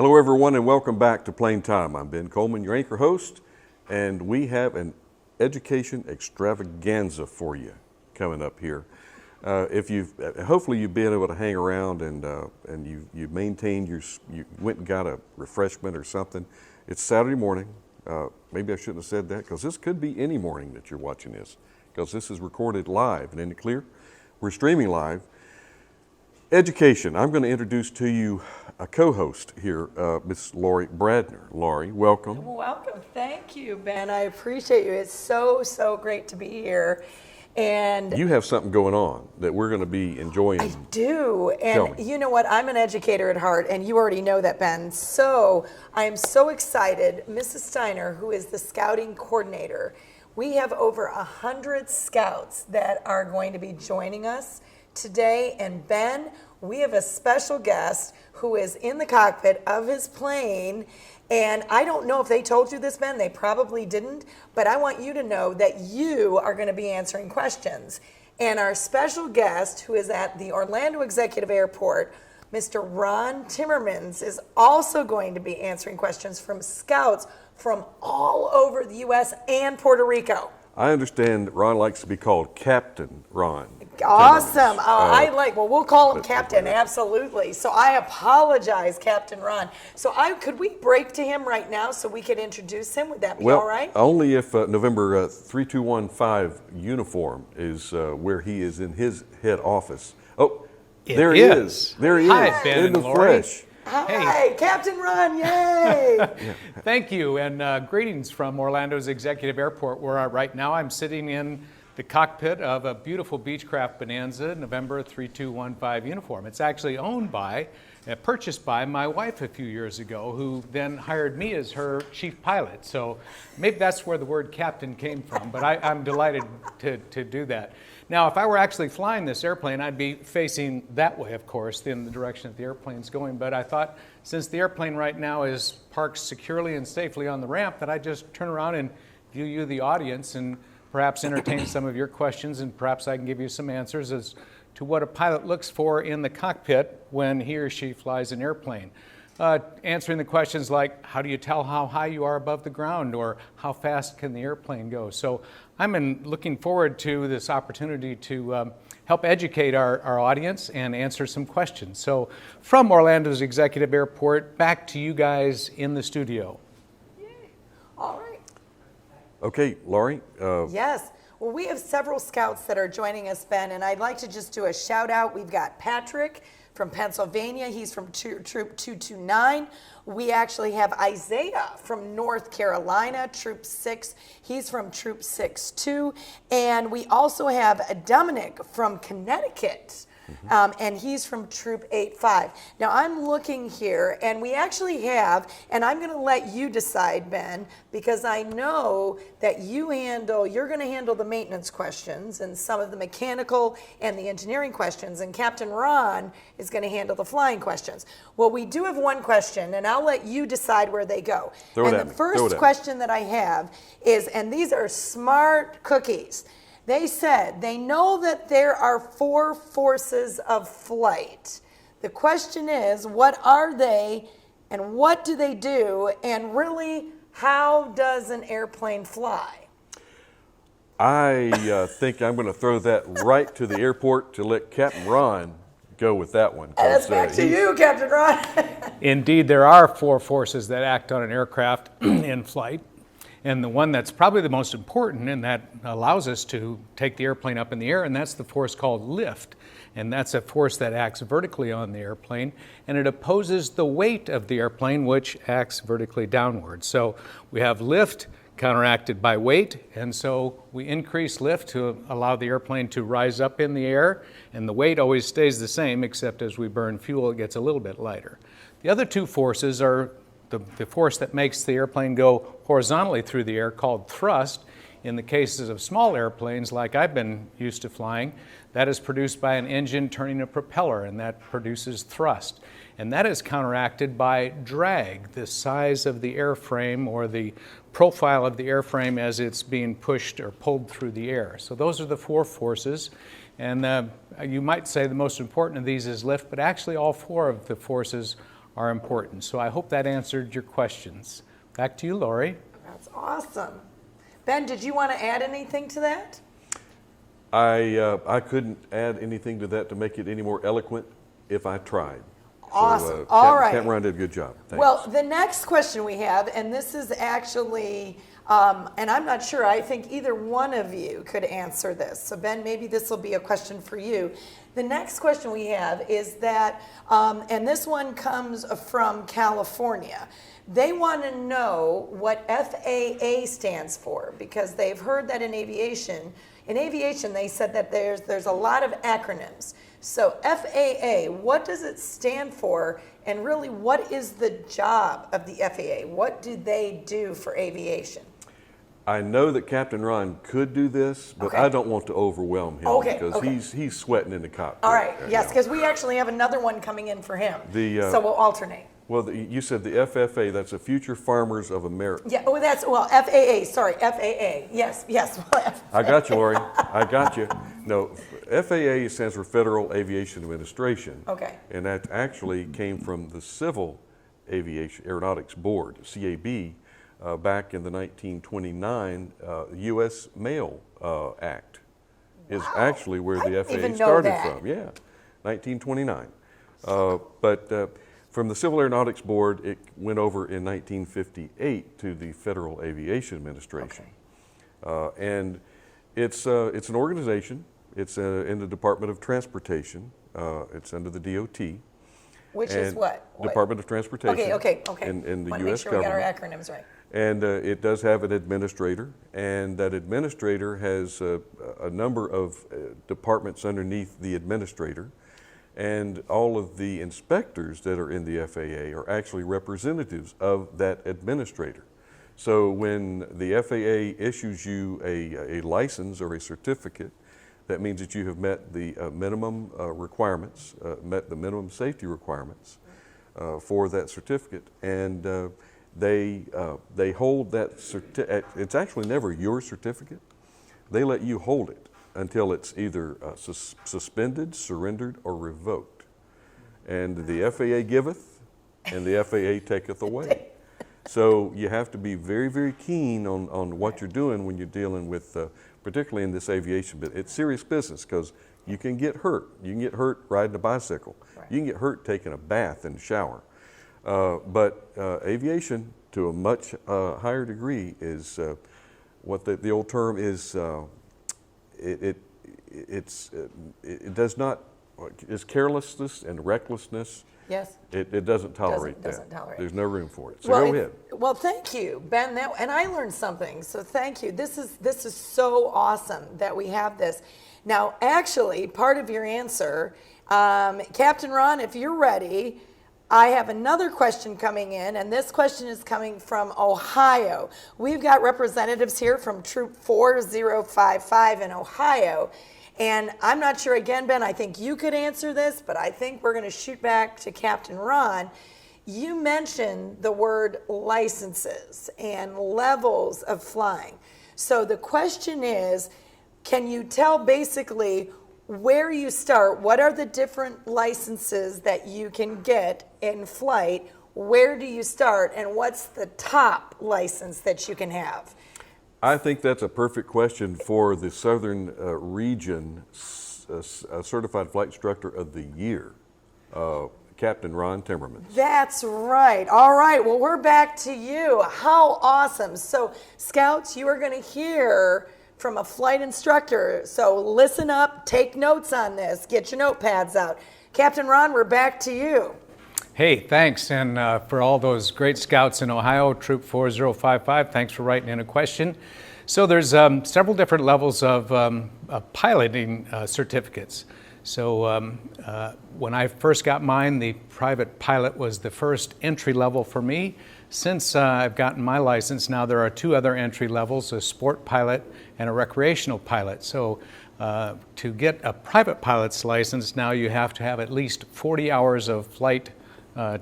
Hello everyone and welcome back to Plane Time. I'm Ben Coleman, your anchor host, and we have an education extravaganza for you coming up here. Hopefully you've been able to hang around and you maintained you went and got a refreshment or something. It's Saturday morning. Maybe I shouldn't have said that because this could be any morning that you're watching this, because this is recorded live. And isn't it clear? We're streaming live. Education. I'm going to introduce to you a co-host here, Miss Lori Bradner. Lori, welcome. Welcome. Thank you, Ben. I appreciate you. It's so great to be here. And you have something going on that we're going to be enjoying. I do. And you know what? I'm an educator at heart, and you already know that, Ben. So I am so excited. Mrs. Steiner, who is the scouting coordinator, we have over 100 scouts that are going to be joining us today. And Ben, we have a special guest who is in the cockpit of his plane. And I don't know if they told you this, Ben, they probably didn't, but I want you to know that you are going to be answering questions. And our special guest, who is at the Orlando Executive Airport, Mr. Ron Timmermans, is also going to be answering questions from scouts from all over the U.S. and Puerto Rico. I understand Ron likes to be called Captain Ron. Awesome. We'll call him Captain, absolutely. So I apologize, Captain Ron. So could we break to him right now so we could introduce him? Would that be all right? Only if November 3215 uniform is where he is in his head office. Oh, there he is. There he is. Hi, Ben in the and Lori. flesh. Hi, Captain Ron, yay! Thank you, and greetings from Orlando's Executive Airport, where right now I'm sitting in the cockpit of a beautiful Beechcraft Bonanza November 3215 uniform. It's actually purchased by my wife a few years ago, who then hired me as her chief pilot. So maybe that's where the word captain came from, but I'm delighted to do that. Now, if I were actually flying this airplane, I'd be facing that way, of course, in the direction that the airplane's going. But I thought, since the airplane right now is parked securely and safely on the ramp, that I'd just turn around and view you, the audience, and perhaps entertain some of your questions, and perhaps I can give you some answers as to what a pilot looks for in the cockpit when he or she flies an airplane. Answering the questions like, how do you tell how high you are above the ground, or how fast can the airplane go? So I'm looking forward to this opportunity to help educate our audience and answer some questions. So from Orlando's Executive Airport, back to you guys in the studio. Yay. All right. Okay, Lori. Yes. Well, we have several scouts that are joining us, Ben, and I'd like to just do a shout out. We've got Patrick from Pennsylvania. He's from Troop 229. We actually have Isaiah from North Carolina, Troop 6. He's from Troop 6-2. And we also have Dominic from Connecticut. And he's from Troop 85. Now I'm looking here, and we actually have, and I'm going to let you decide, Ben, because I know that you're going to handle the maintenance questions and some of the mechanical and the engineering questions, and Captain Ron is going to handle the flying questions. Well, we do have one question, and I'll let you decide where they go. The first question that I have is, and these are smart cookies. They said they know that there are 4 forces of flight. The question is, what are they, and what do they do, and really, how does an airplane fly? I think I'm going to throw that right to the airport to let Captain Ron go with that one. That's back to you, Captain Ron. Indeed, there are 4 forces that act on an aircraft in flight. And the one that's probably the most important and that allows us to take the airplane up in the air, and that's the force called lift. And that's a force that acts vertically on the airplane, and it opposes the weight of the airplane, which acts vertically downward. So we have lift counteracted by weight, and so we increase lift to allow the airplane to rise up in the air, and the weight always stays the same, except as we burn fuel, it gets a little bit lighter. The other 2 forces are the force that makes the airplane go horizontally through the air, called thrust. In the cases of small airplanes like I've been used to flying, that is produced by an engine turning a propeller, and that produces thrust. And that is counteracted by drag, the size of the airframe or the profile of the airframe as it's being pushed or pulled through the air. So those are the 4 forces. And you might say the most important of these is lift, but actually all 4 of the forces are important. So I hope that answered your questions. Back to you, Lori. That's awesome. Ben, did you want to add anything to that? I couldn't add anything to that to make it any more eloquent if I tried. Awesome. So, All right. Captain Ron did a good job. Thanks. Well, the next question we have, and this is actually, and I'm not sure, I think either one of you could answer this. So Ben, maybe this will be a question for you. The next question we have is that, and this one comes from California. They want to know what FAA stands for, because they've heard that in aviation they said that there's a lot of acronyms. So FAA, what does it stand for, and really what is the job of the FAA? What do they do for aviation? I know that Captain Ron could do this, but Okay. I don't want to overwhelm him Okay, because okay. he's sweating in the cockpit. All right, yes, now. because we actually have another one coming in for him. The, so we'll alternate. Well, you said the FFA, that's the Future Farmers of America. Yeah, oh, that's, well, FAA, sorry, FAA. Yes. I got you, Lori. I got you. No, FAA stands for Federal Aviation Administration. Okay. And that actually came from the Civil Aviation Aeronautics Board, CAB, back in the 1929 U.S. Mail Act is actually where I the didn't FAA even know started that. from. Yeah, 1929. But from the Civil Aeronautics Board, it went over in 1958 to the Federal Aviation Administration. Okay. And it's an organization. It's in the Department of Transportation. It's under the DOT. Which is and what? Department of Transportation. Okay. In the Want to U.S. make sure we got our government. acronyms right. And it does have an administrator, and that administrator has a number of departments underneath the administrator. And all of the inspectors that are in the FAA are actually representatives of that administrator. So when the FAA issues you a license or a certificate, that means that you have met the minimum requirements, met the minimum safety requirements for that certificate. And they hold that certificate. It's actually never your certificate. They let you hold it until it's either suspended, surrendered, or revoked. And the FAA giveth, and the FAA taketh away. So you have to be very, very keen on what you're doing when you're dealing with, particularly in this aviation bit. It's serious business because you can get hurt. You can get hurt riding a bicycle. Right. You can get hurt taking a bath in the shower. But aviation, to a much higher degree, is what the old term is. It does not. It's carelessness and recklessness. Yes. It doesn't tolerate Doesn't that. tolerate. There's no room for it. So go ahead. Well, thank you, Ben. And I learned something. So thank you. This is so awesome that we have this. Now, actually, part of your answer, Captain Ron, if you're ready, I have another question coming in, and this question is coming from Ohio. We've got representatives here from Troop 4055 in Ohio. And I'm not sure, again, Ben, I think you could answer this, but I think we're going to shoot back to Captain Ron. You mentioned the word licenses and levels of flying. So the question is, can you tell basically where you start? What are the different licenses that you can get in flight? Where do you start? And what's the top license that you can have? I think that's a perfect question for the Southern Region Certified Flight Instructor of the Year, Captain Ron Timmerman. That's right. All right. Well, we're back to you. How awesome. So, Scouts, you are going to hear from a flight instructor. So listen up, take notes on this, get your notepads out. Captain Ron, we're back to you. Hey, thanks. And for all those great Scouts in Ohio, Troop 4055, thanks for writing in a question. So there's several different levels of piloting certificates. So when I first got mine, the private pilot was the first entry level for me. Since I've gotten my license, now there are two other entry levels, a sport pilot and a recreational pilot. So to get a private pilot's license, now you have to have at least 40 hours of flight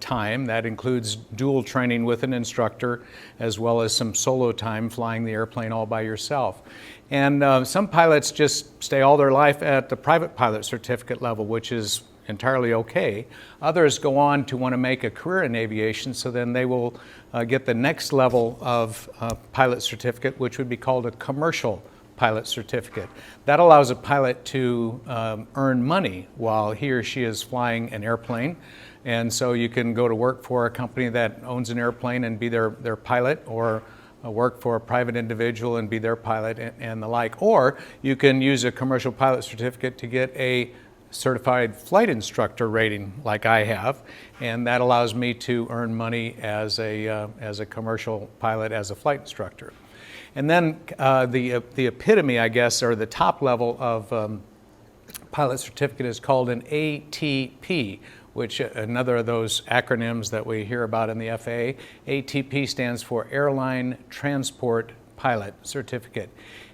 time. That includes dual training with an instructor, as well as some solo time flying the airplane all by yourself. And some pilots just stay all their life at the private pilot certificate level, which is entirely okay. Others go on to want to make a career in aviation, so then they will get the next level of pilot certificate, which would be called a commercial pilot certificate. That allows a pilot to earn money while he or she is flying an airplane. And so you can go to work for a company that owns an airplane and be their pilot, or work for a private individual and be their pilot, and the like. Or you can use a commercial pilot certificate to get a certified flight instructor rating like I have, and that allows me to earn money as a commercial pilot, as a flight instructor. And then the epitome, I guess, or the top level of pilot certificate is called an ATP, which another of those acronyms that we hear about in the FAA. ATP stands for Airline Transport Pilot Certificate.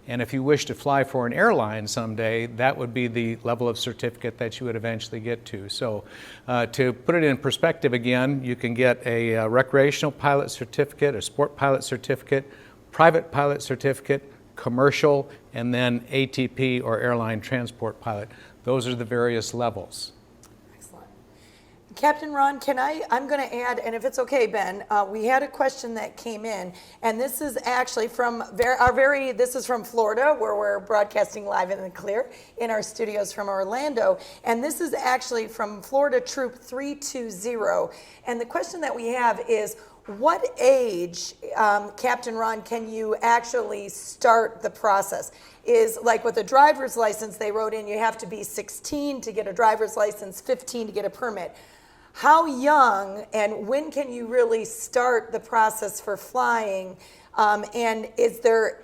And if you wish to fly for an airline someday, that would be the level of certificate that you would eventually get to. So to put it in perspective again, you can get a recreational pilot certificate, a sport pilot certificate, private pilot certificate, commercial, and then ATP, or airline transport pilot. Those are the various levels. Excellent. Captain Ron, I'm going to add, and if it's okay, Ben, we had a question that came in, and this is actually from this is from Florida, where we're broadcasting live in the clear in our studios from Orlando, and this is actually from Florida Troop 320, and the question that we have is, what age, Captain Ron, can you actually start the process? Is like with a driver's license, they wrote in you have to be 16 to get a driver's license, 15 to get a permit. How young and when can you really start the process for flying? And is there,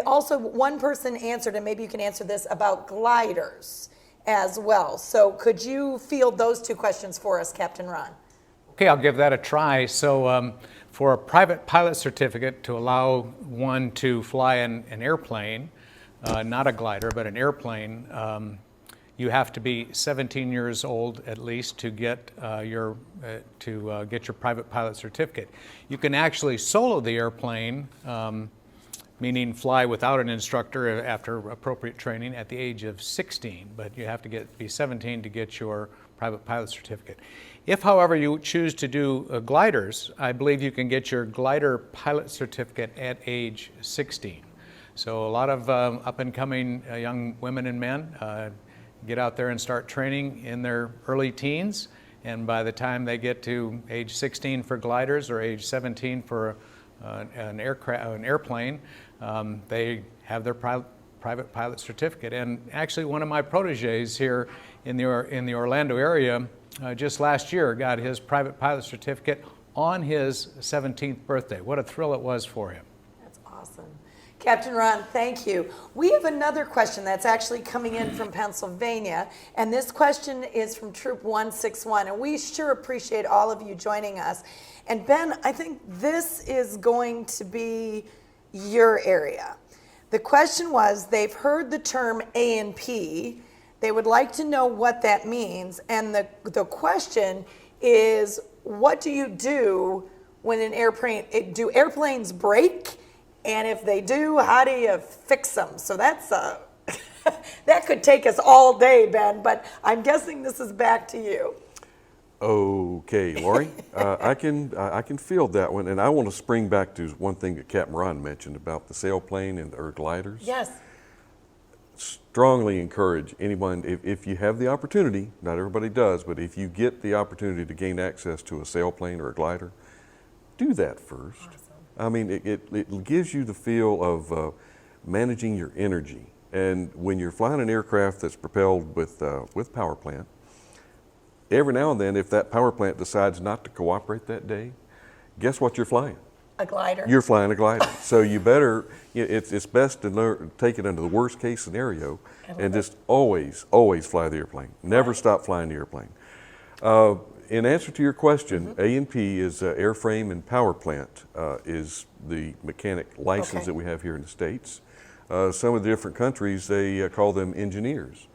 also one person answered, and maybe you can answer this, about gliders as well. So could you field those two questions for us, Captain Ron? Okay, I'll give that a try. So for a private pilot certificate to allow one to fly an airplane, not a glider, but an airplane, you have to be 17 years old at least to get your private pilot certificate. You can actually solo the airplane, meaning fly without an instructor after appropriate training at the age of 16, but you have to be 17 to get your private pilot certificate. If, however, you choose to do gliders, I believe you can get your glider pilot certificate at age 16. So a lot of up-and-coming young women and men get out there and start training in their early teens, and by the time they get to age 16 for gliders or age 17 for an airplane, they have their private pilot certificate. And actually, one of my proteges here in the Orlando area just last year got his private pilot certificate on his 17th birthday. What a thrill it was for him. That's awesome. Captain Ron, thank you. We have another question that's actually coming in from Pennsylvania, and this question is from Troop 161, and we sure appreciate all of you joining us. And Ben, I think this is going to be your area. The question was, they've heard the term A&P. They would like to know what that means. And the question is, what do you do when an airplane, do airplanes break? And if they do, how do you fix them? So that's that could take us all day, Ben, but I'm guessing this is back to you. Okay, Lori, I can field that one, and I want to spring back to one thing that Captain Ron mentioned about the sailplane and the gliders. Yes. Strongly encourage anyone, if you have the opportunity, not everybody does, but if you get the opportunity to gain access to a sailplane or a glider, do that first. Awesome. I mean, it gives you the feel of managing your energy. And when you're flying an aircraft that's propelled with power plant, every now and then, if that power plant decides not to cooperate that day, guess what you're flying? A glider. You're flying a glider. So you better, it's best to take it under the worst case scenario and just always fly the airplane. Never stop flying the airplane. In answer to your question, A&P is airframe and power plant is the mechanic license that we have here in the States. Some of the different countries, they call them engineers.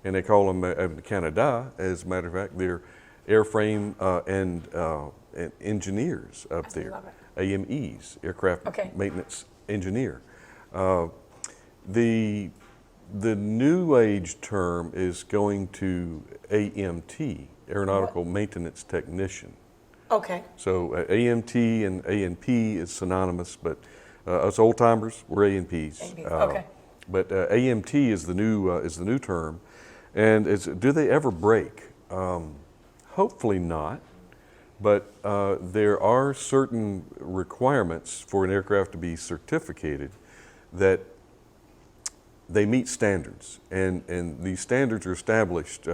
And they call them, in Canada, as a matter of fact, they're airframe and engineers up there. love it. AMEs, aircraft Okay. maintenance engineer. The new age term is going to AMT, aeronautical maintenance technician. Okay. So AMT and ANP is synonymous, but us old timers, we're ANPs. ANPs, okay. But AMT is the new term, and do they ever break? Hopefully not, but there are certain requirements for an aircraft to be certificated that they meet standards, and these standards are established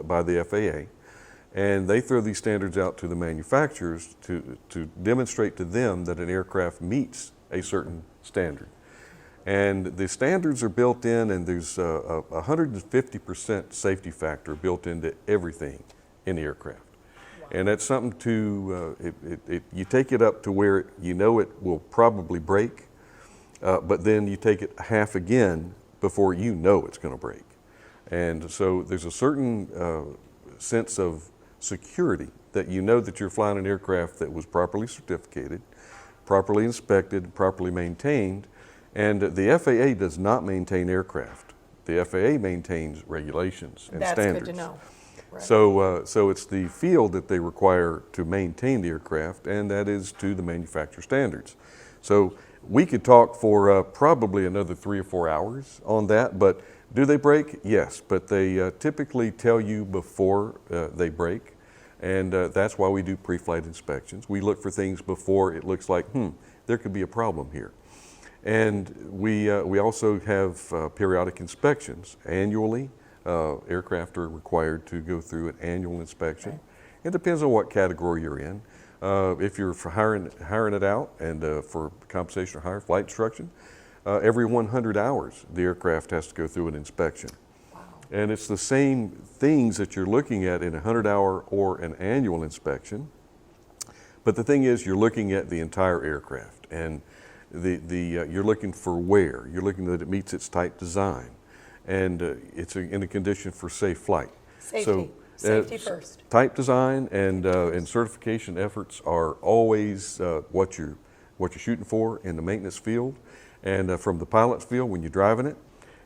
by the FAA, and they throw these standards out to the manufacturers to demonstrate to them that an aircraft meets a certain standard. And the standards are built in, and there's a 150% safety factor built into everything in the aircraft. Wow. And that's something to, you take it up to where you know it will probably break, but then you take it half again before you know it's going to break. And so there's a certain sense of security that you know that you're flying an aircraft that was properly certificated, properly inspected, properly maintained. And the FAA does not maintain aircraft. The FAA maintains regulations and standards. That's good to know. Right. So it's the field that they require to maintain the aircraft, and that is to the manufacturer standards. So we could talk for probably another 3 or 4 hours on that, but do they break? Yes, but they typically tell you before they break, and that's why we do pre-flight inspections. We look for things before it looks like, there could be a problem here. And we also have periodic inspections. Annually, aircraft are required to go through an annual inspection. Okay. It depends on what category you're in. If you're for hiring it out and for compensation or hire flight instruction, every 100 hours the aircraft has to go through an inspection. Wow. And it's the same things that you're looking at in a 100-hour or an annual inspection. But the thing is, you're looking at the entire aircraft, and you're looking for wear. You're looking that it meets its type design, and it's in a condition for safe flight. Safety. So, Safety first. Type design and certification efforts are always what you're shooting for in the maintenance field, and from the pilot's field when you're driving it,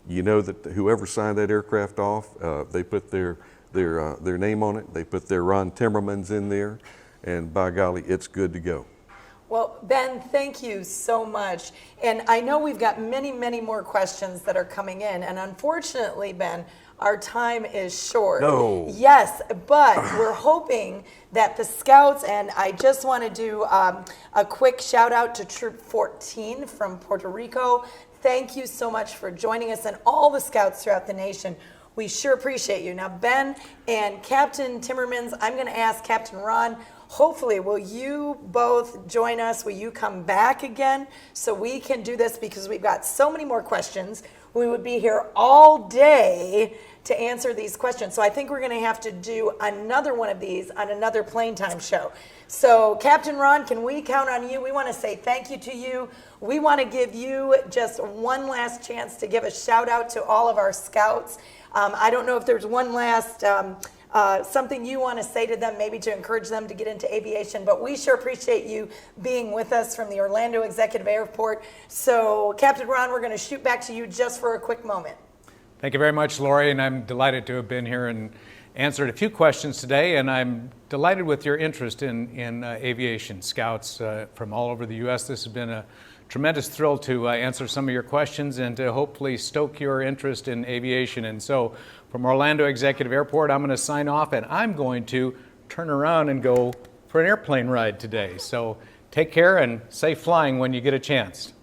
you know that whoever signed that aircraft off, they put their name on it. They put their Ron Timmermans in there, and by golly, it's good to go. Well, Ben, thank you so much. And I know we've got many, many more questions that are coming in. And unfortunately, Ben, our time is short. No. Yes, but we're hoping that the Scouts, and I just want to do a quick shout out to Troop 14 from Puerto Rico. Thank you so much for joining us, and all the Scouts throughout the nation. We sure appreciate you. Now, Ben and Captain Timmermans, I'm going to ask Captain Ron, hopefully, will you both join us? Will you come back again so we can do this, because we've got so many more questions. We would be here all day to answer these questions. So I think we're going to have to do another one of these on another Plane Time show. So Captain Ron, can we count on you? We want to say thank you to you. We want to give you just one last chance to give a shout out to all of our Scouts. I don't know if there's one last something you want to say to them, maybe to encourage them to get into aviation, but we sure appreciate you being with us from the Orlando Executive Airport. So Captain Ron, we're going to shoot back to you just for a quick moment. Thank you very much, Lori, and I'm delighted to have been here and answered a few questions today, and I'm delighted with your interest in aviation. Scouts from all over the U.S. This has been a tremendous thrill to answer some of your questions and to hopefully stoke your interest in aviation. And so from Orlando Executive Airport, I'm going to sign off, and I'm going to turn around and go for an airplane ride today. So take care and safe flying when you get a chance.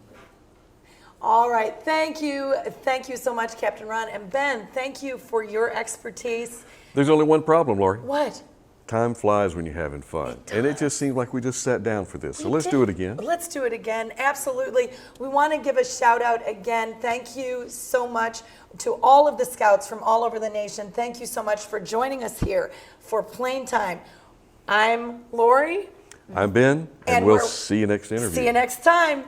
All right, thank you. Thank you so much, Captain Ron. And Ben, thank you for your expertise. There's only one problem, Lori. What? Time flies when you're having fun. And it just seems like we just sat down for this. So let's do it again. Let's do it again. Absolutely. We want to give a shout out again. Thank you so much to all of the Scouts from all over the nation. Thank you so much for joining us here for Plane Time. I'm Lori. I'm Ben, and we'll see you next interview. See you next time.